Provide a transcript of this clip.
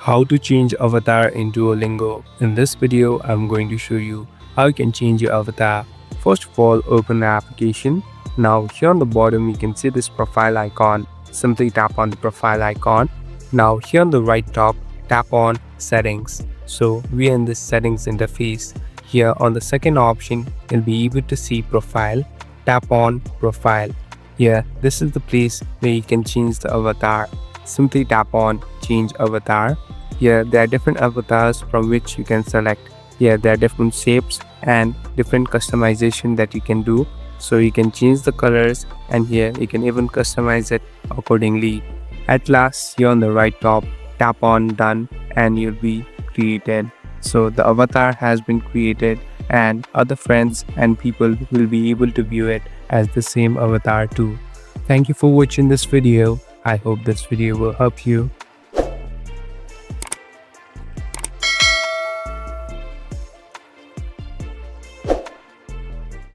How to change avatar in Duolingo. In this video, I'm going to show you how you can change your avatar. First of all, open the application. Now here on the bottom, you can see this profile icon. Simply tap on the profile icon. Now here on the right top, tap on settings. So we are in this settings interface. Here on the second option, you'll be able to see profile. Tap on profile. Here, this is the place where you can change the avatar. Simply tap on change avatar. Here there are different avatars from which you can select. Here there are different shapes and different customization that you can do. So you can change the colors, and here you can even customize it accordingly. At last, here on the right top, tap on done and you'll be created. So the avatar has been created and other friends and people will be able to view it as the same avatar too. Thank you for watching this video. I hope this video will help you.